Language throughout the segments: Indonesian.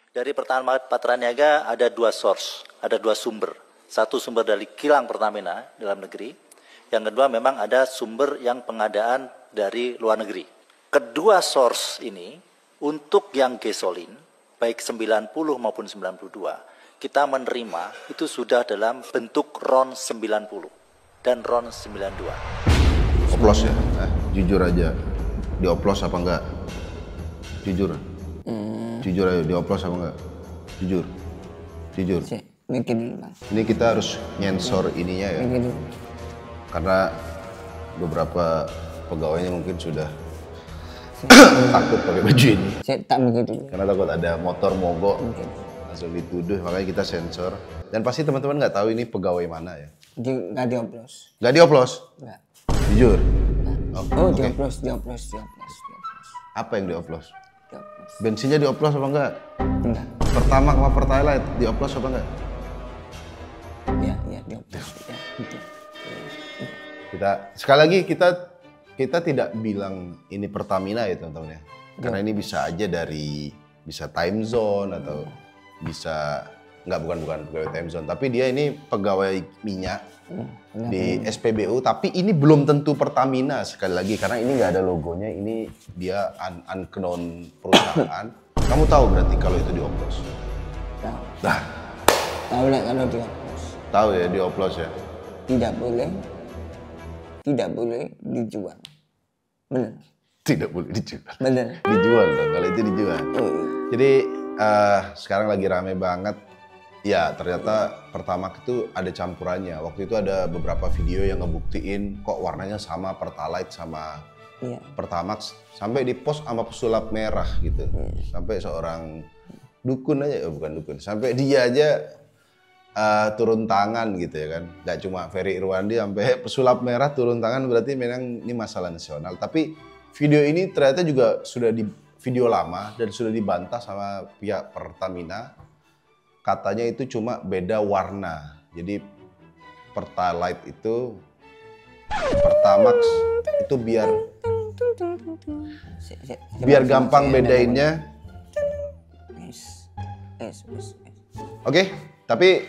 Dari Pertamina Patraniaga ada dua source, ada dua sumber. Satu sumber dari kilang Pertamina dalam negeri, yang kedua memang ada sumber yang pengadaan dari luar negeri. Kedua source ini untuk yang gasolin, baik 90 maupun 92, kita menerima itu sudah dalam bentuk RON 90 dan RON 92. Oplos ya? Jujur aja, dioplos apa enggak? Jujur. Jujur aja, dioplos apa enggak? Jujur. Jujur. Mikir dulu, Bang. Ini kita harus nyensor ininya ya. Mikir dulu. Karena beberapa pegawainya mungkin sudah takut pakai baju ini. Saya tak mikir dulu. Karena takut ada motor mogok. Mungkin. Langsung dituduh, makanya kita sensor. Dan pasti teman-teman nggak tahu ini pegawai mana ya. Nggak dioplos. Nggak dioplos? Nggak. Jujur? Oh, oke. dioplos. Apa yang dioplos? Dioplos. Bensinnya dioplos apa enggak? Enggak. Pertamax sama Pertalite dioplos apa enggak? Ya, dioplos. Ya, gitu. Kita sekali lagi kita tidak bilang ini Pertamina ya teman-teman ya. Karena ini bisa aja dari bisa time zone atau bisa bukan pegawai time zone, tapi dia ini pegawai minyak di SPBU, tapi ini belum tentu Pertamina sekali lagi karena ini nggak ada logonya, ini dia unknown perusahaan. Kamu tahu berarti kalau itu dioplos? Tahu. Nah, Tahu lah kalau dioplos. tahu ya dioplos ya. Tidak boleh dijual. Benar. Tidak boleh dijual. Benar. Dijual dong kalau itu dijual. Oh, Jadi sekarang lagi rame banget. Ya ternyata Pertamax itu ada campurannya. Waktu itu ada beberapa video yang ngebuktiin kok warnanya sama Pertalite sama iya. Pertamax. Sampai di post sama pesulap merah gitu. Sampai seorang dukun aja, bukan dukun. Sampai dia aja turun tangan gitu ya kan. Gak cuma Ferry Irwandi, sampai pesulap merah turun tangan, berarti memang ini masalah nasional. Tapi video ini ternyata juga sudah di video lama dan sudah dibantah sama pihak Pertamina. Katanya itu cuma beda warna. Jadi Pertalite itu, Pertamax itu biar gampang bedainnya. Oke, tapi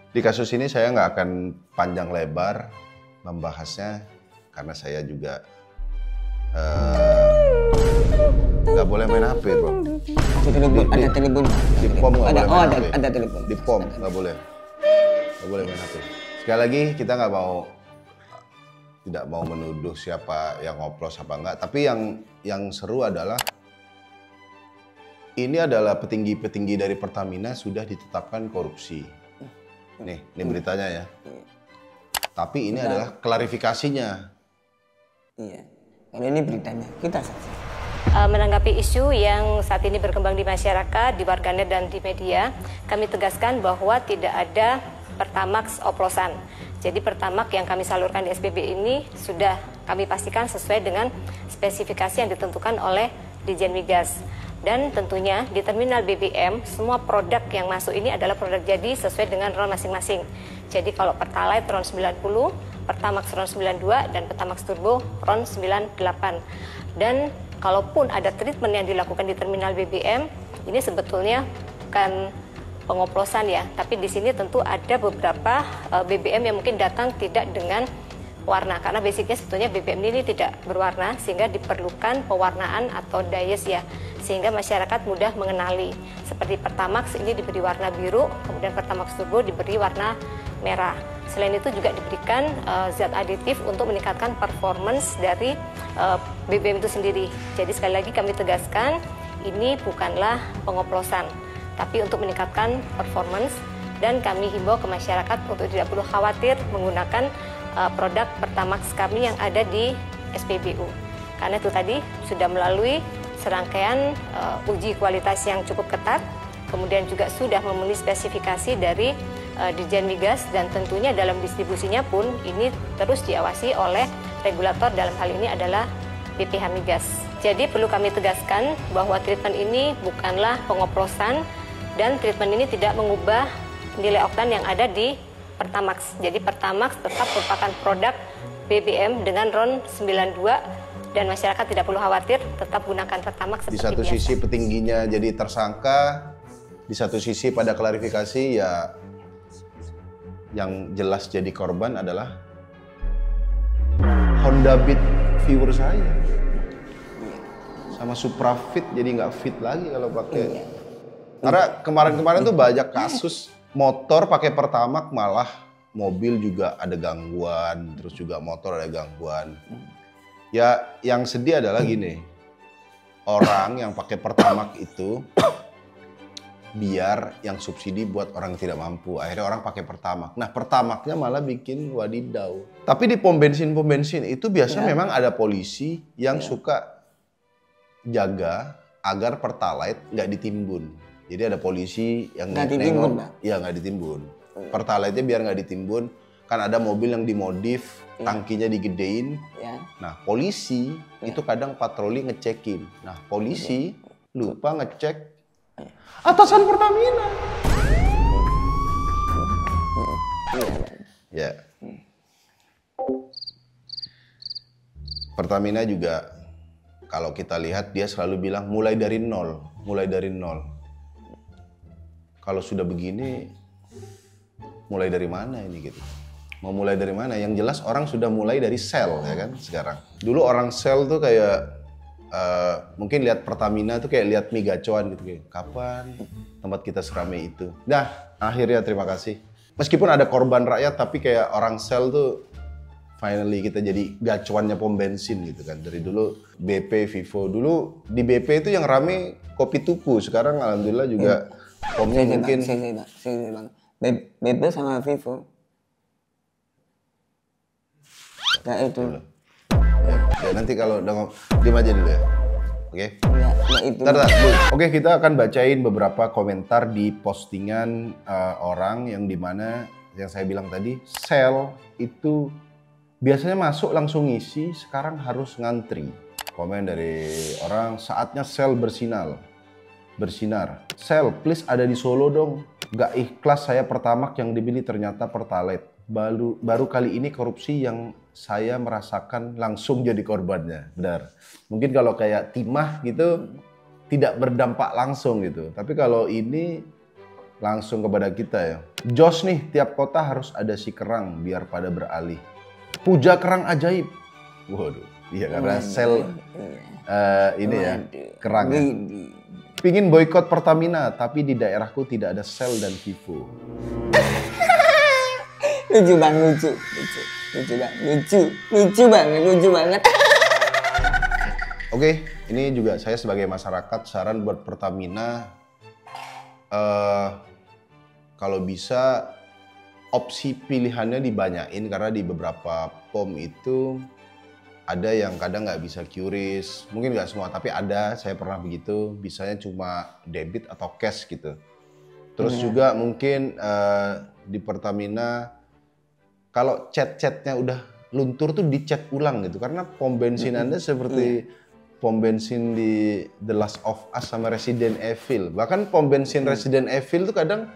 di kasus ini saya nggak akan panjang lebar membahasnya karena saya juga nggak boleh main HP, bro. Ada telepon. Di pom nggak boleh main HP. Ada telepon. Di pom nggak boleh main HP. Sekali lagi kita tidak mau menuduh siapa yang ngoplos apa enggak. Tapi yang seru adalah ini adalah petinggi-petinggi dari Pertamina sudah ditetapkan korupsi. Nih, ini beritanya ya. Tapi ini adalah klarifikasinya. Iya. Kalau ini beritanya, kita saksi. Menanggapi isu yang saat ini berkembang di masyarakat, di warganet dan di media, kami tegaskan bahwa tidak ada Pertamax oplosan. Jadi Pertamax yang kami salurkan di SPB ini sudah kami pastikan sesuai dengan spesifikasi yang ditentukan oleh Ditjen Migas. Dan tentunya di terminal BBM, semua produk yang masuk ini adalah produk jadi sesuai dengan RON masing-masing. Jadi kalau Pertalite RON 90, Pertamax RON 92, dan Pertamax Turbo RON 98. Dan kalaupun ada treatment yang dilakukan di terminal BBM, ini sebetulnya bukan pengoplosan ya, tapi di sini tentu ada beberapa BBM yang mungkin datang tidak dengan warna, karena basicnya sebetulnya BBM ini tidak berwarna, sehingga diperlukan pewarnaan atau dayes ya, sehingga masyarakat mudah mengenali. Seperti Pertamax ini diberi warna biru, kemudian Pertamax Turbo diberi warna merah. Selain itu juga diberikan zat aditif untuk meningkatkan performance dari BBM itu sendiri. Jadi sekali lagi kami tegaskan, ini bukanlah pengoplosan, tapi untuk meningkatkan performance, dan kami himbau ke masyarakat untuk tidak perlu khawatir menggunakan produk Pertamax kami yang ada di SPBU. Karena itu tadi sudah melalui serangkaian uji kualitas yang cukup ketat, kemudian juga sudah memenuhi spesifikasi dari Ditjen Migas, dan tentunya dalam distribusinya pun ini terus diawasi oleh regulator, dalam hal ini adalah BPH Migas. Jadi perlu kami tegaskan bahwa treatment ini bukanlah pengoplosan, dan treatment ini tidak mengubah nilai oktan yang ada di Pertamax. Jadi Pertamax tetap merupakan produk BBM dengan RON 92, dan masyarakat tidak perlu khawatir, tetap gunakan Pertamax seperti di satu biasa. sisi petingginya jadi tersangka, Di satu sisi pada klarifikasi ya yang jelas jadi korban adalah Honda Beat viewer saya. Sama Supra Fit jadi nggak fit lagi kalau pakai. Karena kemarin-kemarin tuh banyak kasus motor pakai Pertamax malah mobil juga ada gangguan, terus juga motor ada gangguan. Ya yang sedih adalah gini, orang yang pakai Pertamax itu biar yang subsidi buat orang yang tidak mampu. Akhirnya orang pakai Pertamax. Nah Pertamaxnya malah bikin wadidau. Tapi di pom bensin itu biasa memang ada polisi yang suka jaga agar Pertalite nggak ditimbun. Jadi ada polisi yang nengok, ya nggak ditimbun. Pertalite-nya biar nggak ditimbun. Kan ada mobil yang dimodif, tangkinya digedein. Nah polisi itu kadang patroli ngecekin. Nah polisi lupa ngecek atasan Pertamina. Ya. Pertamina juga kalau kita lihat dia selalu bilang mulai dari nol. Kalau sudah begini mulai dari mana ini gitu. Mau mulai dari mana? Yang jelas orang sudah mulai dari sel ya kan sekarang. Dulu orang sel tuh kayak mungkin lihat Pertamina tuh kayak lihat mie gacoan gitu kayak kapan tempat kita seramai itu. Nah akhirnya terima kasih. Meskipun ada korban rakyat tapi kayak orang sel tuh finally kita jadi gacuannya pom bensin gitu kan. Dari dulu BP, Vivo. Dulu di BP itu yang rame kopi tuku. Sekarang alhamdulillah juga pomnya mungkin. BP sama Vivo. Nah itu. Ya nanti kalau udah diam aja dulu ya. Oke? Ya itu. Oke, kita akan bacain beberapa komentar di postingan orang yang dimana yang saya bilang tadi, sel itu biasanya masuk langsung ngisi, sekarang harus ngantri. Komen dari orang, saatnya sel bersinar. Sel, please ada di Solo dong. Gak ikhlas saya Pertamax yang dibeli ternyata Pertalite. Baru kali ini korupsi yang saya merasakan langsung jadi korbannya. Benar. Mungkin kalau kayak timah gitu tidak berdampak langsung gitu. Tapi kalau ini langsung kepada kita ya. Jos nih, tiap kota harus ada si kerang biar pada beralih. Puja kerang ajaib. Waduh, iya karena sel ini ya, kerang. Pingin boykot Pertamina, tapi di daerahku tidak ada sel dan Vivo. Lucu banget. Oke, ini juga saya sebagai masyarakat saran buat Pertamina, kalau bisa opsi pilihannya dibanyain karena di beberapa pom itu ada yang kadang nggak bisa QRIS, mungkin nggak semua tapi ada, saya pernah begitu, bisanya cuma debit atau cash gitu. Terus juga mungkin di Pertamina kalau chat-chatnya udah luntur tuh dicet ulang gitu karena pom bensin Anda seperti pom bensin di The Last of Us sama Resident Evil. Bahkan pom bensin Resident Evil tuh kadang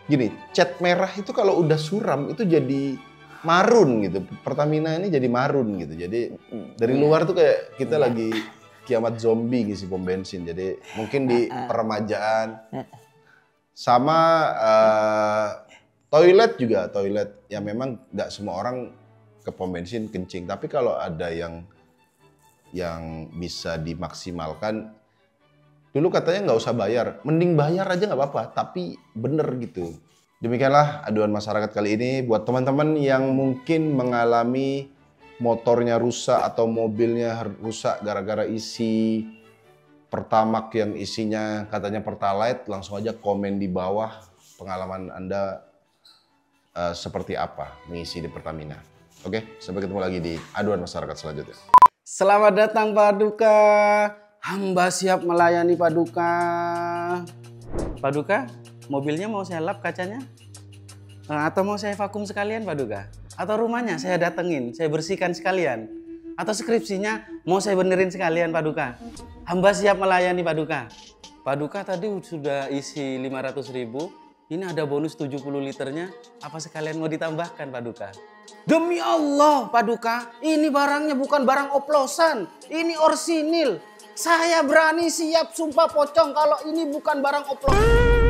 gini, cat merah itu kalau udah suram itu jadi marun gitu. Pertamina ini jadi marun gitu. Jadi dari luar tuh kayak kita lagi kiamat zombie ngisi pom bensin. Jadi mungkin di peremajaan sama toilet juga, toilet yang memang nggak semua orang ke pom bensin kencing. Tapi kalau ada yang bisa dimaksimalkan, dulu katanya nggak usah bayar, mending bayar aja nggak apa-apa, tapi bener gitu. Demikianlah aduan masyarakat kali ini. Buat teman-teman yang mungkin mengalami motornya rusak atau mobilnya rusak gara-gara isi Pertamax yang isinya katanya Pertalite, langsung aja komen di bawah pengalaman Anda seperti apa mengisi di Pertamina. Oke, sampai ketemu lagi di aduan masyarakat selanjutnya. Selamat datang Paduka. Hamba siap melayani Paduka. Paduka, mobilnya mau saya lap kacanya? Atau mau saya vakum sekalian Paduka? Atau rumahnya saya datengin, saya bersihkan sekalian? Atau skripsinya mau saya benerin sekalian Paduka? Hamba siap melayani Paduka. Paduka tadi sudah isi 500.000. Ini ada bonus 70 liternya, apa sekalian mau ditambahkan Paduka? Demi Allah Paduka, ini barangnya bukan barang oplosan, ini orsinil. Saya berani siap sumpah pocong kalau ini bukan barang oplosan.